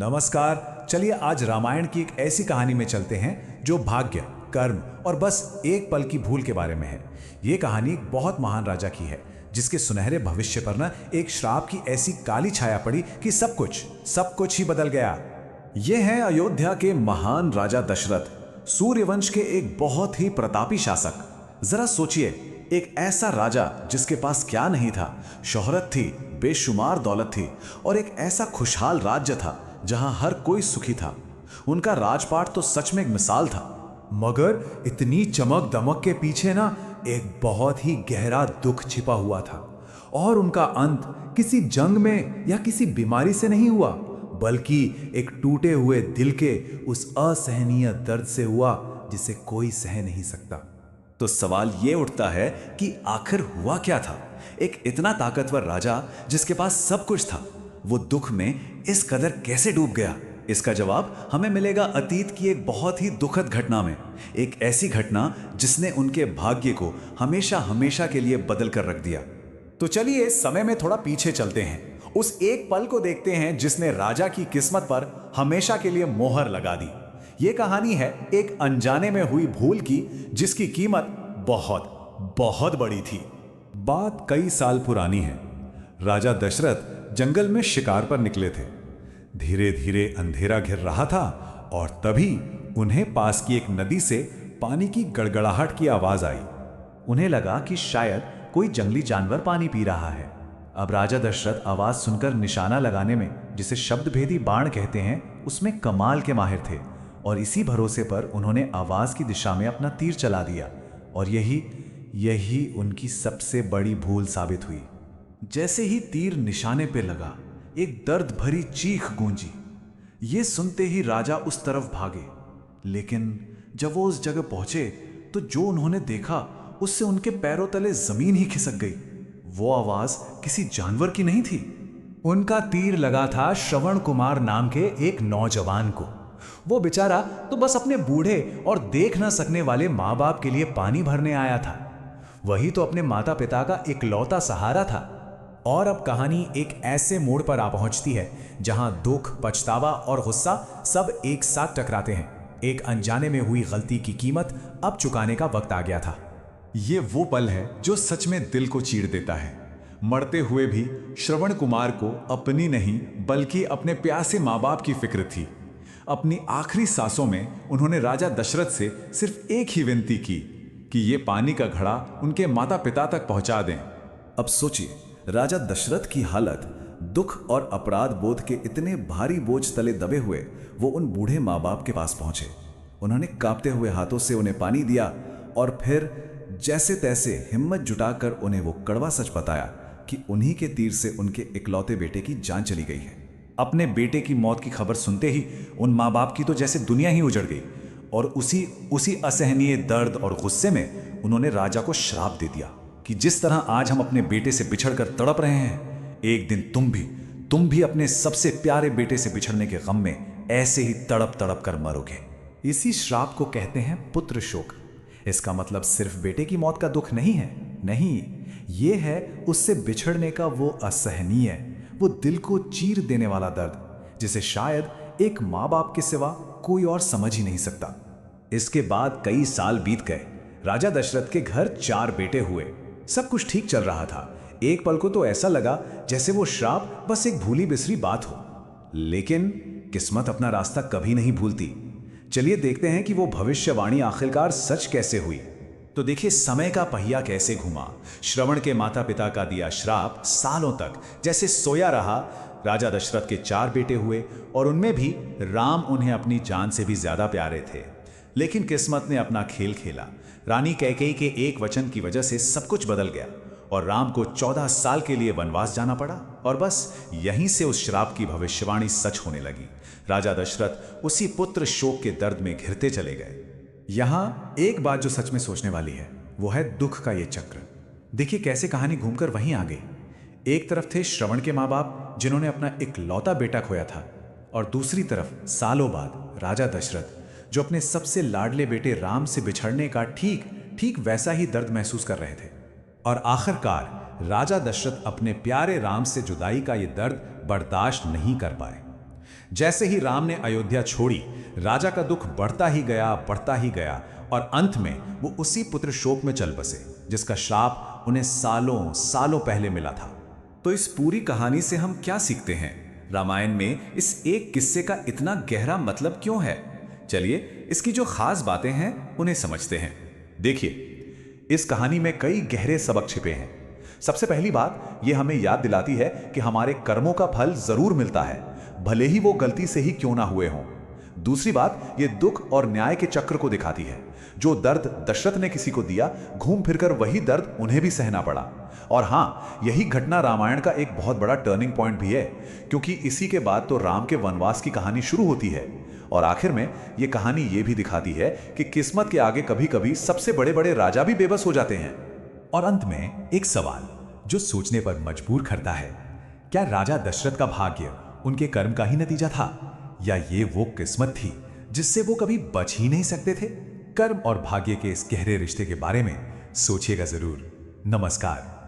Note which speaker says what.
Speaker 1: नमस्कार। चलिए आज रामायण की एक ऐसी कहानी में चलते हैं जो भाग्य, कर्म और बस एक पल की भूल के बारे में है। ये कहानी एक बहुत महान राजा की है जिसके सुनहरे भविष्य पर ना एक श्राप की ऐसी काली छाया पड़ी कि सब कुछ ही बदल गया। ये है अयोध्या के महान राजा दशरथ, सूर्यवंश के एक बहुत ही प्रतापी शासक। जरा सोचिए, एक ऐसा राजा जिसके पास क्या नहीं था, शोहरत थी, बेशुमार दौलत थी और एक ऐसा खुशहाल राज्य था जहां हर कोई सुखी था। उनका राजपाट तो सच में एक मिसाल था, मगर इतनी चमक दमक के पीछे ना एक बहुत ही गहरा दुख छिपा हुआ था। और उनका अंत किसी जंग में या किसी बीमारी से नहीं हुआ, बल्कि एक टूटे हुए दिल के उस असहनीय दर्द से हुआ जिसे कोई सह नहीं सकता। तो सवाल ये उठता है कि आखिर हुआ क्या था? एक इतना ताकतवर राजा जिसके पास सब कुछ था, वो दुख में इस कदर कैसे डूब गया? इसका जवाब हमें मिलेगा अतीत की एक बहुत ही दुखद घटना में। एक ऐसी घटना जिसने उनके भाग्य को हमेशा हमेशा के लिए बदल कर रख दिया। तो चलिए समय में थोड़ा पीछे चलते हैं, उस एक पल को देखते हैं जिसने राजा की किस्मत पर हमेशा के लिए मोहर लगा दी। ये कहानी है एक अनजाने में हुई भूल की, जिसकी कीमत बहुत बहुत बड़ी थी। बात कई साल पुरानी है। राजा दशरथ जंगल में शिकार पर निकले थे। धीरे धीरे अंधेरा घिर रहा था और तभी उन्हें पास की एक नदी से पानी की गड़गड़ाहट की आवाज आई। उन्हें लगा कि शायद कोई जंगली जानवर पानी पी रहा है। अब राजा दशरथ आवाज सुनकर निशाना लगाने में, जिसे शब्दभेदी बाण कहते हैं, उसमें कमाल के माहिर थे और इसी भरोसे पर उन्होंने आवाज की दिशा में अपना तीर चला दिया और यही उनकी सबसे बड़ी भूल साबित हुई। जैसे ही तीर निशाने पे लगा, एक दर्द भरी चीख गूंजी। ये सुनते ही राजा उस तरफ भागे, लेकिन जब वो उस जगह पहुंचे तो जो उन्होंने देखा उससे उनके पैरों तले जमीन ही खिसक गई। वो आवाज किसी जानवर की नहीं थी। उनका तीर लगा था श्रवण कुमार नाम के एक नौजवान को। वो बेचारा तो बस अपने बूढ़े और देख न सकने वाले माँ बाप के लिए पानी भरने आया था। वही तो अपने माता पिता का इकलौता सहारा था। और अब कहानी एक ऐसे मोड़ पर आ पहुंचती है जहां दुख, पछतावा और गुस्सा सब एक साथ टकराते हैं। एक अनजाने में हुई गलती की कीमत अब चुकाने का वक्त आ गया था। ये वो पल है जो सच में दिल को चीर देता है। मरते हुए भी श्रवण कुमार को अपनी नहीं बल्कि अपने प्यासे माँ बाप की फिक्र थी। अपनी आखिरी सांसों में उन्होंने राजा दशरथ से सिर्फ एक ही विनती की कि ये पानी का घड़ा उनके माता पिता तक पहुंचा दें। अब सोचिए, राजा दशरथ की हालत, दुख और अपराध बोध के इतने भारी बोझ तले दबे हुए वो उन बूढ़े माँ बाप के पास पहुंचे। उन्होंने कांपते हुए हाथों से उन्हें पानी दिया और फिर जैसे तैसे हिम्मत जुटाकर उन्हें वो कड़वा सच बताया कि उन्हीं के तीर से उनके इकलौते बेटे की जान चली गई है। अपने बेटे की मौत की खबर सुनते ही उन माँ बाप की तो जैसे दुनिया ही उजड़ गई और उसी असहनीय दर्द और गुस्से में उन्होंने राजा को श्राप दे दिया कि जिस तरह आज हम अपने बेटे से बिछड़कर तड़प रहे हैं, एक दिन तुम भी अपने सबसे प्यारे बेटे से बिछड़ने के गम में ऐसे ही तड़प तड़प कर मरोगे। इसी श्राप को कहते हैं पुत्र शोक। इसका मतलब सिर्फ बेटे की मौत का दुख नहीं है, नहीं, ये है उससे बिछड़ने का वो असहनीय, वो दिल को चीर देने वाला दर्द जिसे शायद एक माँ बाप के सिवा कोई और समझ ही नहीं सकता। इसके बाद कई साल बीत गए। राजा दशरथ के घर 4 बेटे हुए। सब कुछ ठीक चल रहा था। एक पल को तो ऐसा लगा जैसे वो श्राप बस एक भूली बिसरी बात हो। लेकिन किस्मत अपना रास्ता कभी नहीं भूलती। चलिए देखते हैं कि वो भविष्यवाणी आखिरकार सच कैसे हुई। तो देखिए समय का पहिया कैसे घूमा। श्रवण के माता पिता का दिया श्राप सालों तक जैसे सोया रहा। राजा दशरथ के 4 बेटे हुए और उनमें भी राम उन्हें अपनी जान से भी ज्यादा प्यारे थे। लेकिन किस्मत ने अपना खेल खेला। रानी कैकेयी के एक वचन की वजह से सब कुछ बदल गया और राम को 14 साल के लिए वनवास जाना पड़ा। और बस यहीं से उस श्राप की भविष्यवाणी सच होने लगी। राजा दशरथ उसी पुत्र शोक के दर्द में घिरते चले गए। यहां एक बात जो सच में सोचने वाली है वो है दुख का ये चक्र। देखिए कैसे कहानी घूमकर वहीं आ गई। एक तरफ थे श्रवण के माँ बाप जिन्होंने अपना इकलौता बेटा खोया था और दूसरी तरफ सालों बाद राजा दशरथ जो अपने सबसे लाडले बेटे राम से बिछड़ने का ठीक वैसा ही दर्द महसूस कर रहे थे। और आखिरकार राजा दशरथ अपने प्यारे राम से जुदाई का ये दर्द बर्दाश्त नहीं कर पाए। जैसे ही राम ने अयोध्या छोड़ी, राजा का दुख बढ़ता ही गया और अंत में वो उसी पुत्र शोक में चल बसे जिसका श्राप उन्हें सालों सालों पहले मिला था।
Speaker 2: तो इस पूरी कहानी से हम क्या सीखते हैं? रामायण में इस एक किस्से का इतना गहरा मतलब क्यों है? चलिए इसकी जो खास बातें हैं उन्हें समझते हैं।
Speaker 1: देखिए, इस कहानी में कई गहरे सबक छिपे हैं। सबसे पहली बात यह हमें याद दिलाती है कि हमारे कर्मों का फल जरूर मिलता है, भले ही वो गलती से ही क्यों ना हुए हों। दूसरी बात ये दुख और न्याय के चक्र को दिखाती है। जो दर्द दशरथ ने किसी को दिया, घूम फिरकर वही दर्द उन्हें भी सहना पड़ा। और हाँ, यही घटना रामायण का एक बहुत बड़ा टर्निंग पॉइंट भी है, क्योंकि इसी के बाद तो राम के वनवास की कहानी शुरू होती है। और आखिर में ये कहानी ये भी दिखाती है कि किस्मत के आगे कभी कभी सबसे बड़े बड़े राजा भी बेबस हो जाते हैं। और अंत में एक सवाल जो सोचने पर मजबूर करता है, क्या राजा दशरथ का भाग्य उनके कर्म का ही नतीजा था, या ये वो किस्मत थी जिससे वो कभी बच ही नहीं सकते थे? कर्म और भाग्य के इस गहरे रिश्ते के बारे में सोचिएगा जरूर। नमस्कार।